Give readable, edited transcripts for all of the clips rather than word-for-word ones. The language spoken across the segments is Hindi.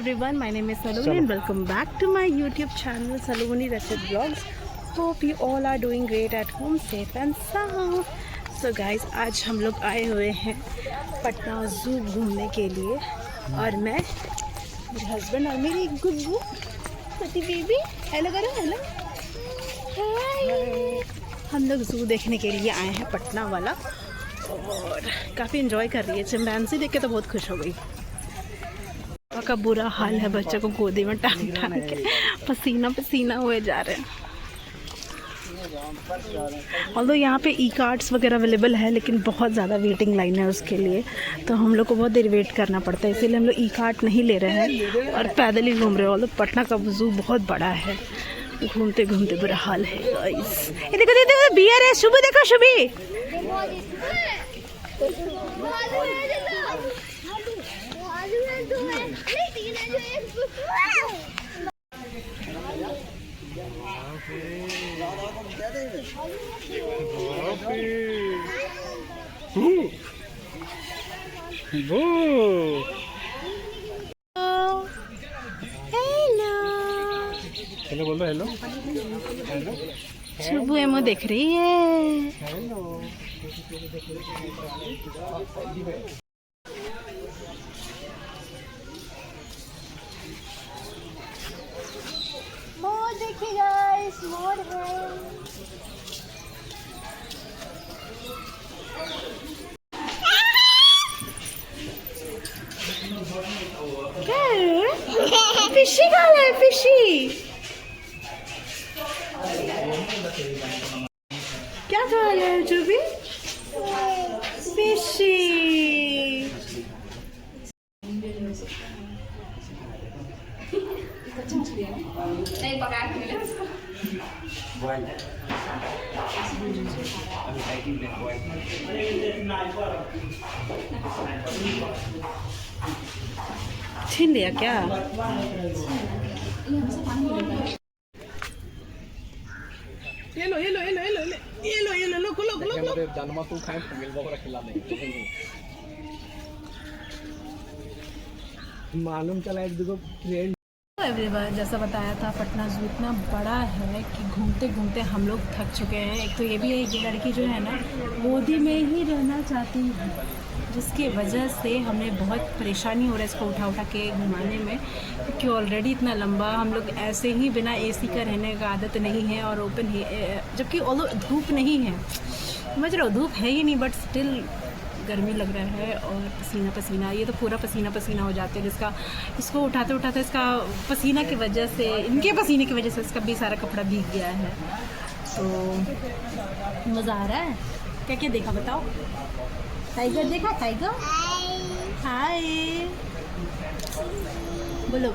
everyone, my name is Saloni and welcome back to my YouTube channel Saloni Rachid Vlogs. Hope you all are doing great at home, safe and sound. So guys, आज हम लोग आए हुए हैं पटना ज़ू घूमने के लिए और मैं, मेरे हस्बैंड और मेरी गुड्डू छोटी बेबी, हेलो करो, हेलो हाय। हम लोग ज़ू देखने के लिए आए हैं पटना वाला और काफ़ी इन्जॉय कर रही है। चिंपैंजी देख के तो बहुत खुश हो गई। का बुरा हाल है, बच्चे को गोदी में टांग टांग के पसीना पसीना हुए जा रहे हैं। ऑल्दो यहाँ पे ई कार्ड्स वगैरह अवेलेबल है, लेकिन बहुत ज़्यादा वेटिंग लाइन है उसके लिए, तो हम लोग को बहुत देर वेट करना पड़ता है, इसीलिए हम लोग ई कार्ड नहीं ले रहे हैं और पैदल ही घूम रहे हैं। ऑल्दो पटना का ज़ू बहुत बड़ा है, घूमते घूमते बुरा हाल है गाइस। ये देखो देखो बियर है, शुभी देखो शुभी। हेलो बोलो, हेलो हेलो। शुभू एमो देख रही है। हेलो। मोर देखिए गाइस, मोर है। क्या है? फिशी खा रहा है, फिशी। क्या खा रहा है जुबी? फिशी। नहीं पका के मिले उसको। छीन लिया क्या? ये लो ये लो ये लो ये लो ये लो ये लो लो लो लो लो। जन्मा तू खाए मिल बकरा खिला नहीं। मालूम चला एक दो फ्रेंड एवरीवन, जैसा बताया था पटना ज़ू इतना बड़ा है कि घूमते घूमते हम लोग थक चुके हैं। एक तो ये भी है, ये लड़की जो है ना गोदी में ही रहना चाहती है, जिसकी वजह से हमें बहुत परेशानी हो रहा है इसको उठा उठा के घुमाने में, क्योंकि ऑलरेडी इतना लंबा हम लोग ऐसे ही बिना एसी का रहने का आदत नहीं है और ओपन ही, जबकि ऑल्दो धूप नहीं है, समझ रहे हो, धूप है ही नहीं, बट स्टिल गर्मी लग रहा है और पसीना पसीना, ये तो पूरा पसीना पसीना हो जाते हैं, जिसका इसको उठाते उठाते इसका पसीना की वजह से, इनके पसीने की वजह से इसका भी सारा कपड़ा भीग गया है। तो मज़ा आ रहा है। क्या क्या देखा बताओ? टाइगर देखा? टाइगर हाय बोलो।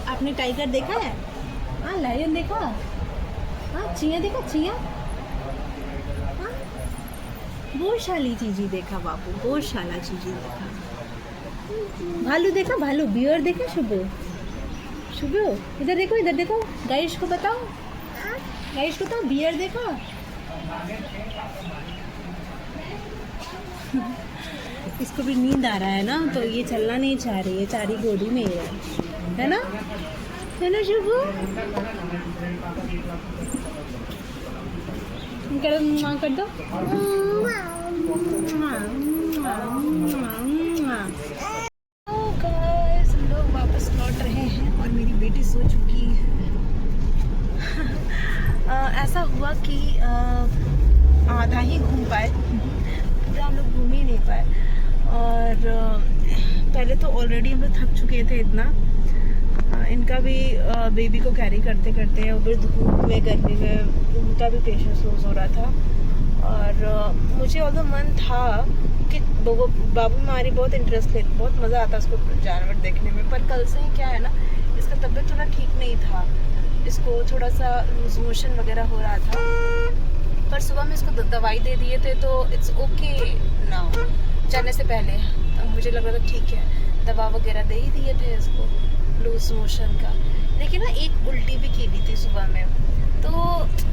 आपने टाइगर देखा है? हाँ, लायन देखा? हाँ, चिया देखा? चिया गोशाली चीज़ी देखा बाबू, गोशाला चीज़ी देखा। भालू देखा? भालू, बियर देखा? शुभो शुभो इधर देखो, इधर देखो, गाइश को बताओ, गाइश को बताओ, बियर देखा? इसको भी नींद आ रहा है ना, तो ये चलना नहीं चाह रही है, चारी गोदी में है ना, है ना शुभो? कर दो। गाइस, हम लोग वापस लौट रहे हैं और मेरी बेटी सो चुकी है। ऐसा हुआ कि आधा ही घूम पाए, पूरा हम लोग घूम ही नहीं पाए। और पहले तो ऑलरेडी हम लोग थक चुके थे इतना, इनका भी बेबी को कैरी करते करते और फिर धूप में गर्मी में उनका भी पेशेंस लूज हो रहा था। और मुझे ऑल्दो मन था कि बाबू हमारी बहुत इंटरेस्ट लेते, बहुत मज़ा आता उसको जानवर देखने में, पर कल से ही क्या है ना, इसका तबीयत थोड़ा ठीक नहीं था, इसको थोड़ा सा लूज मोशन वगैरह हो रहा था, पर सुबह में इसको दवाई दे दिए थे तो इट्स ओके नाउ। जाने से पहले मुझे लग रहा था ठीक है, दवा वगैरह दे ही दिए थे इसको लूज मोशन का, लेकिन ना एक उल्टी भी की दी थी सुबह में, तो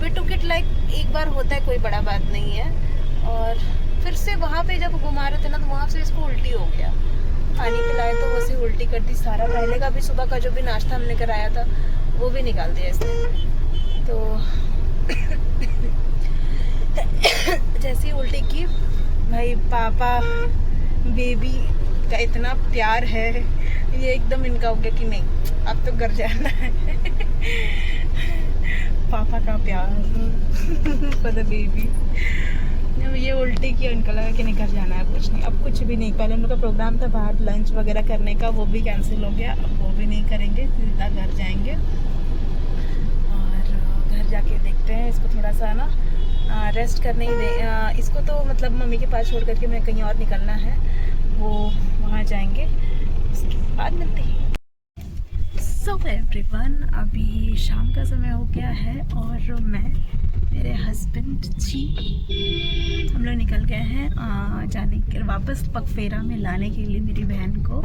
वी टुक इट लाइक एक बार होता है, कोई बड़ा बात नहीं है। और फिर से वहाँ पे जब घुमा रहे थे ना, तो वहाँ से इसको उल्टी हो गया। पानी पिलाया तो वो से उल्टी कर दी। सारा पहले का भी सुबह का जो भी नाश्ता हमने कराया था वो भी निकाल दिया इसने। तो जैसी उल्टी की, भाई पापा बेबी का इतना प्यार है, ये एकदम इनका हो गया कि नहीं अब तो घर जाना है। पापा का प्यार फॉर द बेबी। ये उल्टी की, इनका लगा कि नहीं घर जाना है, कुछ नहीं, अब कुछ भी नहीं। पहले हम लोग का प्रोग्राम था बाहर लंच वगैरह करने का, वो भी कैंसिल हो गया, अब वो भी नहीं करेंगे, सीधा घर जाएंगे। और घर जाके देखते हैं, इसको थोड़ा सा ना रेस्ट करने ही दे। इसको तो मतलब मम्मी के पास छोड़ करके मैं कहीं और निकलना है, वो वहाँ जाएंगे, उसके बाद मिलते हैं। सो एवरीवन, अभी शाम का समय हो गया है और मैं, मेरे हस्बैंड जी, हम लोग निकल गए हैं जाने के वापस पगफेरा में लाने के लिए मेरी बहन को।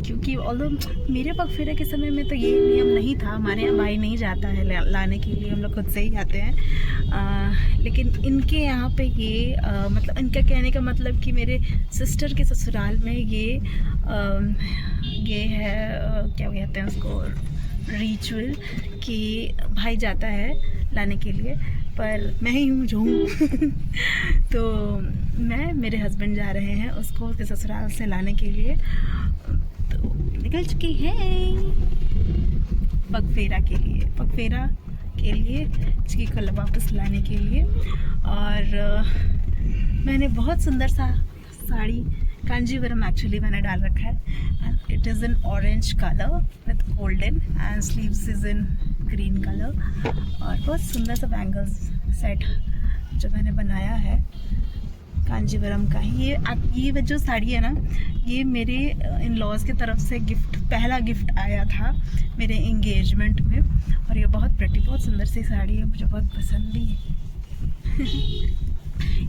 क्योंकि ऑल्दो मेरे पगफेरा के समय में तो ये नियम नहीं था, हमारे यहाँ भाई नहीं जाता है लाने के लिए, हम लोग खुद से ही आते हैं। लेकिन इनके यहाँ पे ये मतलब इनका कहने का मतलब कि मेरे सिस्टर के ससुराल में ये है, क्या कहते हैं उसको, रिचुअल कि भाई जाता है लाने के लिए, पर मैं ही हूँ जो हूँ। तो मैं, मेरे हस्बैंड जा रहे हैं उसको उसके ससुराल से लाने के लिए। तो निकल चुके हैं पगफेरा के लिए, पगफेरा के लिए चिकी को वापस लाने के लिए। और मैंने बहुत सुंदर सा साड़ी, कांजीवरम एक्चुअली मैंने डाल रखा है, it is in orange colour with golden and sleeves is in green colour. और बहुत सुंदर सा बैंगल्स सेट जो मैंने बनाया है कांजीवरम का ही। ये जो साड़ी है ना, ये मेरे इन लॉज की तरफ से गिफ्ट, पहला गिफ्ट आया था मेरे एंगेजमेंट में। और ये बहुत प्रिटी, बहुत सुंदर सी साड़ी है, मुझे बहुत पसंद भी है।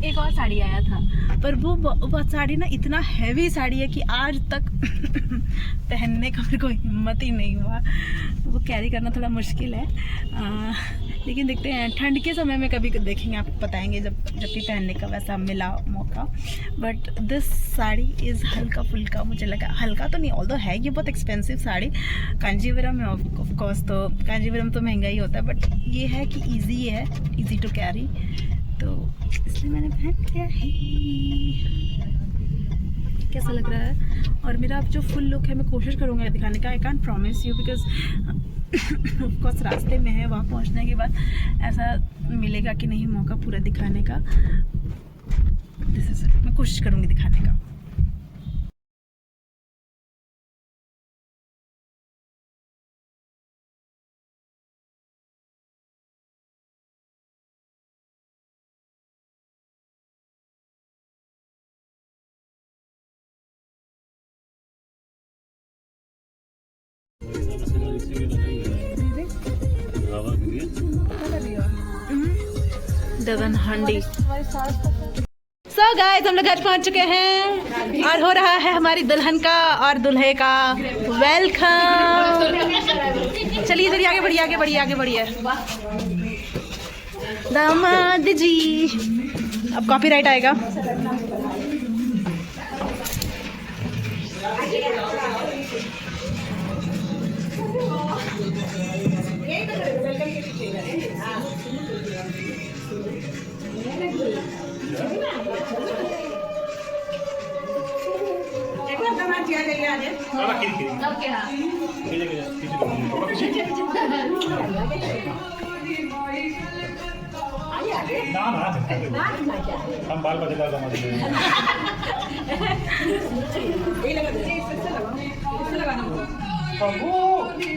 एक और साड़ी आया था, पर वो साड़ी ना इतना हैवी साड़ी है कि आज तक पहनने का मेरे को हिम्मत ही नहीं हुआ, वो कैरी करना थोड़ा मुश्किल है। लेकिन देखते हैं, ठंड के समय में कभी देखेंगे, आपको बताएंगे जब भी पहनने का वैसा मिला मौका। बट दिस साड़ी इज़ हल्का फुल्का, मुझे लगा हल्का तो नहीं, ऑल्दो है ये बहुत एक्सपेंसिव साड़ी, कांजीवरम है ऑफ कोर्स, तो कांजीवरम तो महंगा ही होता है, बट ये है कि ईजी है, ईजी टू कैरी, तो इसलिए मैंने पहन लिया है। कैसा लग रहा है? और मेरा अब जो फुल लुक है मैं कोशिश करूँगा दिखाने का, I can't promise you because of course रास्ते में है, वहाँ पहुँचने के बाद ऐसा मिलेगा कि नहीं मौका पूरा दिखाने का। दिस इज इट, मैं कोशिश करूँगी दिखाने का। दगन हांडी। सो गाइस, हम लोग घर पहुंच चुके हैं और हो रहा है हमारी दुल्हन का और दूल्हे का वेलकम। चलिए इधर आगे बढ़िए, आगे बढ़िए, आगे बढ़िए। दामाद जी, अब कॉपीराइट आएगा। हम बाल बदला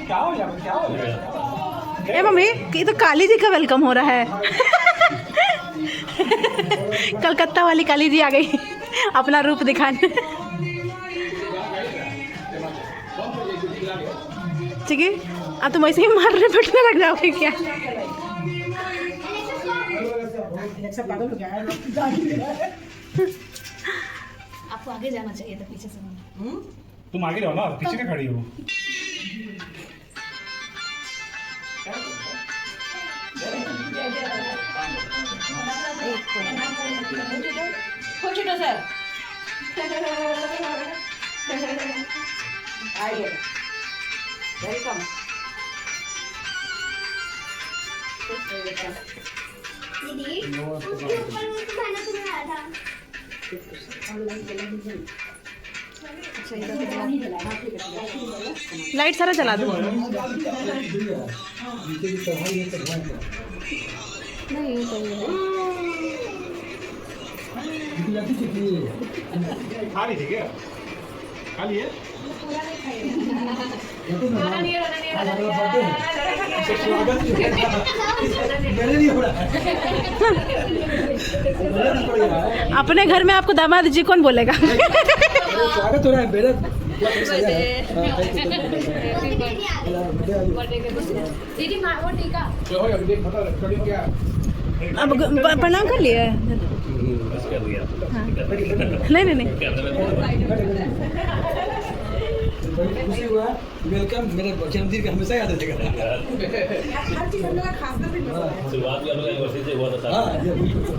क्या हो जाएगा, क्या हो जाएगा? ए मम्मी, ये तो काली जी का वेलकम हो रहा है। कलकत्ता वाली काली जी आ गई अपना रूप दिखाने। ठीक है, अब तुम ऐसे ही मारने पिटने लग जाओगे क्या? आपको आगे जाना चाहिए था, पीछे से। तुम आगे जाओ ना, पीछे क्या खड़ी हो? छोटा सर आइए वेलकम दीदी उसके ऊपर वो तो मैंने तुम्हें आया था लाइट सारा चला दो। खाली थी क्या? खाली है? अपने घर में आपको दामाद जी कौन बोलेगा? स्वागत हो रहा है मेरा। दीदी वो टीका अब प्रणाम कर लिए? नहीं नहीं नहीं। बड़ी खुशी हुआ। वेलकम मेरे जन्मदिन का हमेशा याद रहेगा। शुरुआत भी हम लोग एनिवर्सरी से हुआ था। हाँ ये बिल्कुल।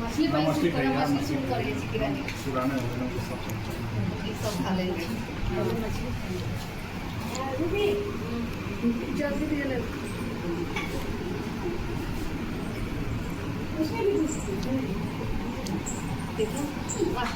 मछली मछली शूट करिए चिकन पुराने भोजनों को सब सब खा लेंगे जल्दी जल्दी देखो वाह